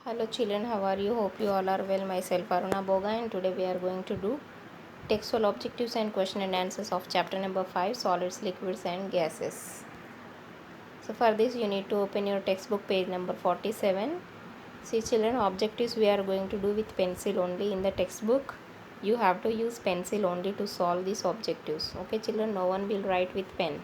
Hello children, how are you? Hope you all are well. Myself Aruna Boga, and today we are going to do textual objectives and question and answers of chapter number 5, solids, liquids and gases. So for this you need to open your textbook page number 47. See children, objectives we are going to do with pencil only in the textbook. You have to use pencil only to solve these objectives. Okay children, no one will write with pen.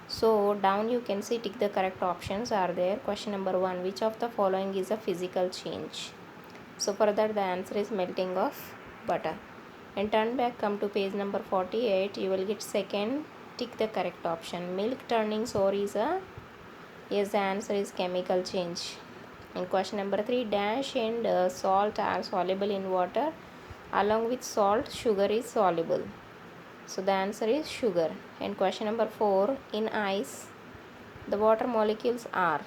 So down you can see tick the correct options are there. Question number 1, which of the following is a physical change? So for that the answer is melting of butter. And turn back, come to page number 48, you will get second, tick the correct option. Milk turning sour is a, yes, the answer is chemical change. And question number 3, dash and salt are soluble in water. Along with salt, sugar is soluble. So the answer is sugar. And question number 4, in ice, the water molecules are.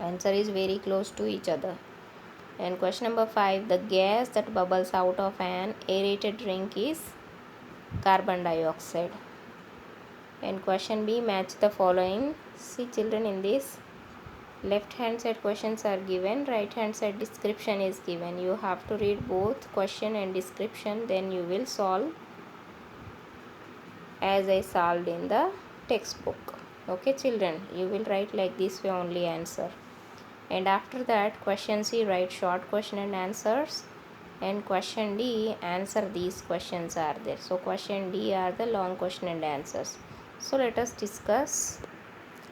Answer is very close to each other. And question number 5, the gas that bubbles out of an aerated drink is carbon dioxide. And question B, match the following. See children, in this left hand side questions are given, right hand side description is given. You have to read both question and description, then you will solve as I solved in the textbook. Okay children, you will write like this way only answer. And after that question C, write short question and answers, and question D, answer these questions are there. So question D are the long question and answers. So let us discuss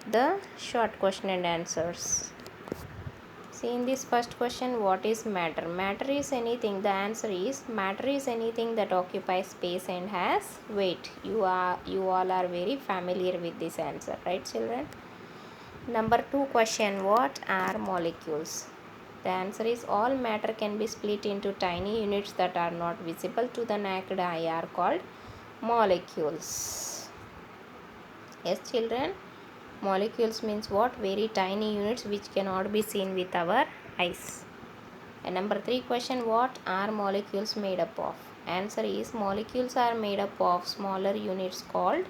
the short question and answers. See, in this first question, what is matter? Matter is anything, the answer is matter is anything that occupies space and has weight. You all are very familiar with this answer, right children? Number 2 question, what are molecules? The answer is all matter can be split into tiny units that are not visible to the naked eye are called molecules. Yes children, molecules means what? Very tiny units which cannot be seen with our eyes. And number 3 question, what are molecules made up of? Answer is molecules are made up of smaller units called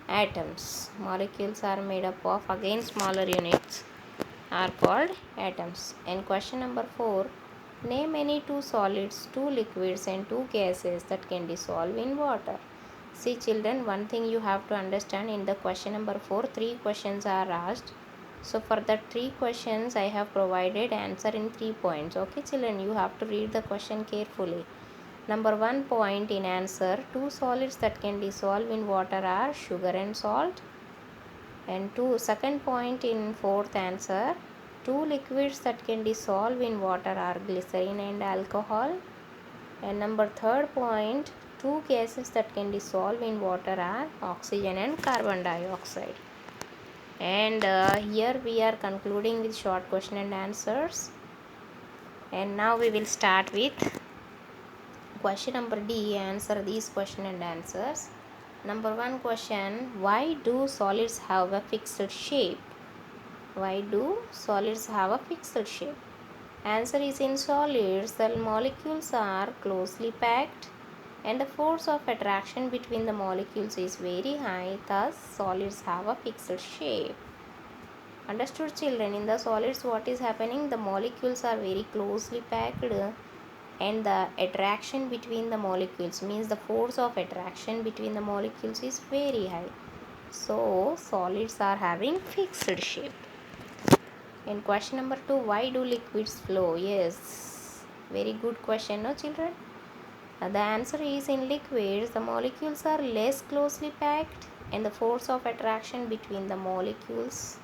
atoms. Molecules are made up of again smaller units are called atoms. And question number 4, name any 2 solids, 2 liquids and 2 gases that can dissolve in water. See children, one thing you have to understand, in the question number 4 3 questions are asked. So for the 3 questions I have provided answer in 3 points. Okay children, you have to read the question carefully. Number 1 point in answer, 2 solids that can dissolve in water are sugar and salt. And second point in fourth answer, 2 liquids that can dissolve in water are glycerin and alcohol. And number third point, 2 gases that can dissolve in water are oxygen and carbon dioxide. And here we are concluding with short question and answers. And now we will start with question number D. Answer these question and answers. Number 1 question, why do solids have a fixed shape? Why do solids have a fixed shape? Answer is, in solids the molecules are closely packed and the force of attraction between the molecules is very high, thus solids have a fixed shape. Understood children? In the solids what is happening, the molecules are very closely packed and the attraction between the molecules means the force of attraction between the molecules is very high. So solids are having fixed shape. In question number 2, why do liquids flow? Yes, very good question, no children? The answer is, in liquids the molecules are less closely packed and the force of attraction between the molecules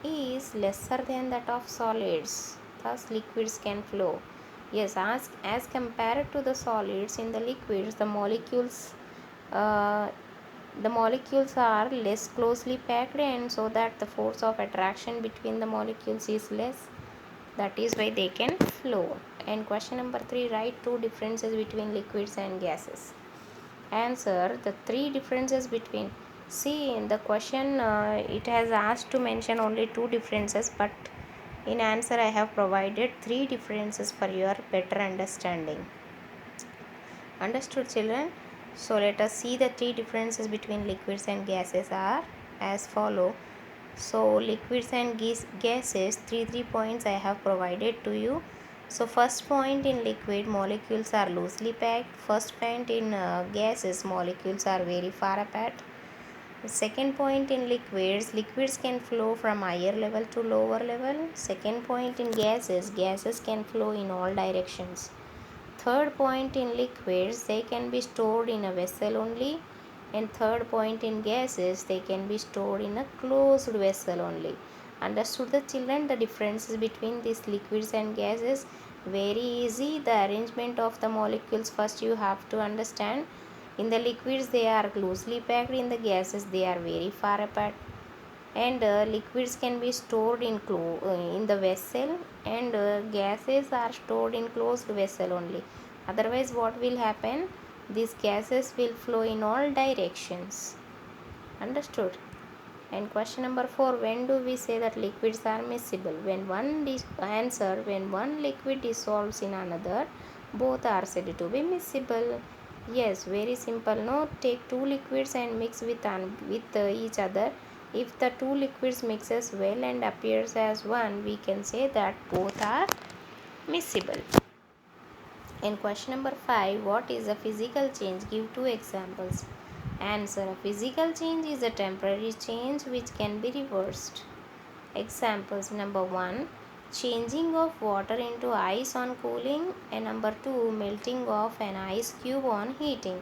is lesser than that of solids. Thus liquids can flow. Yes, as compared to the solids, in the liquids the molecules are less closely packed, and so that the force of attraction between the molecules is less. That is why they can flow. And question number 3, write 2 differences between liquids and gases. Answer the 3 differences between. See, in the question it has asked to mention only 2 differences, but in answer I have provided 3 differences for your better understanding. Understood children? So let us see the 3 differences between liquids and gases are as follow. So liquids and gases, three points I have provided to you. So first point, in liquid molecules are loosely packed. First point, in gases molecules are very far apart. Second point, in liquids can flow from higher level to lower level. Second point, in gases can flow in all directions. Third point, in liquids they can be stored in a vessel only. And third point, in gases they can be stored in a closed vessel only. Understood the children the differences between these liquids and gases? Very easy. The arrangement of the molecules first you have to understand. In the liquids they are loosely packed, in the gases they are very far apart. And liquids can be stored in the vessel, and gases are stored in closed vessel only. Otherwise what will happen? These gases will flow in all directions. Understood? And question number 4, when do we say that liquids are miscible? When one liquid dissolves in another, both are said to be miscible. Yes, very simple. No, take two liquids and mix with each other. If the two liquids mixes well and appears as one, we can say that both are miscible. In question number 5, what is a physical change? Give two examples. Answer: a physical change is a temporary change which can be reversed. Examples: number 1, changing of water into ice on cooling, and number 2, melting of an ice cube on heating.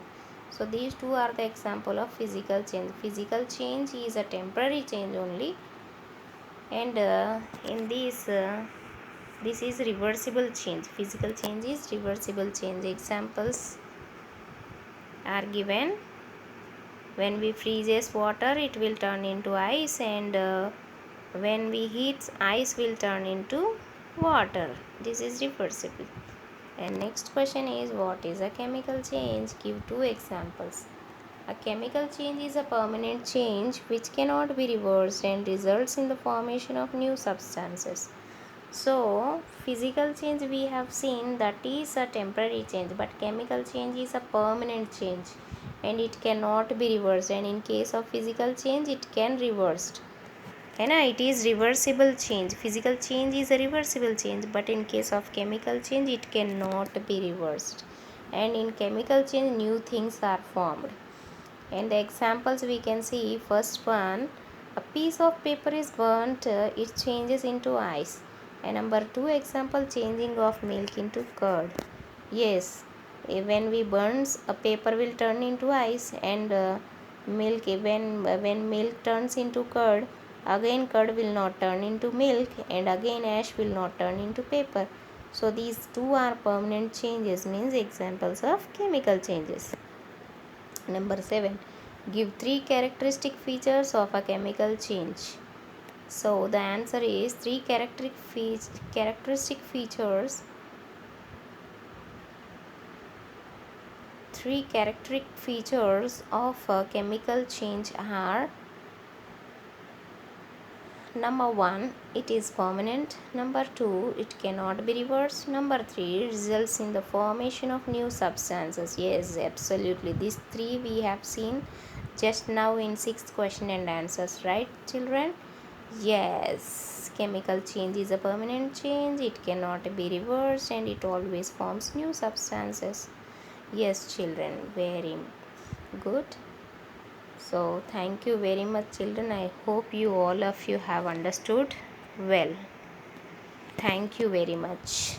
So these two are the example of physical change. Physical change is a temporary change only, and in this is reversible change. Physical change is reversible change. Examples are given. When we freezes water, it will turn into ice, and when we heat, ice will turn into water. This is reversible. And next question is, what is a chemical change? Give two examples. A chemical change is a permanent change which cannot be reversed and results in the formation of new substances. So physical change we have seen, that is a temporary change, but chemical change is a permanent change and it cannot be reversed. And in case of physical change, it can reversed. And it is reversible change. Physical change is a reversible change, but in case of chemical change, it cannot be reversed. And in chemical change, new things are formed. And the examples we can see: first one, a piece of paper is burnt, it changes into ice. And number 2 example, changing of milk into curd. Yes, when we burns, a paper will turn into ice, and milk, when milk turns into curd, again curd will not turn into milk, and again ash will not turn into paper. So these two are permanent changes, means examples of chemical changes. Number 7, give 3 characteristic features of a chemical change. So the answer is 3 characteristic features. 3 characteristic features of a chemical change are: number 1, it is permanent. Number 2, it cannot be reversed. Number 3, it results in the formation of new substances. Yes, absolutely. These 3 we have seen just now in 6th question and answers, right children? Yes, chemical change is a permanent change, it cannot be reversed, and it always forms new substances. Yes children, very good. So thank you very much children. I hope you all of you have understood well. Thank you very much.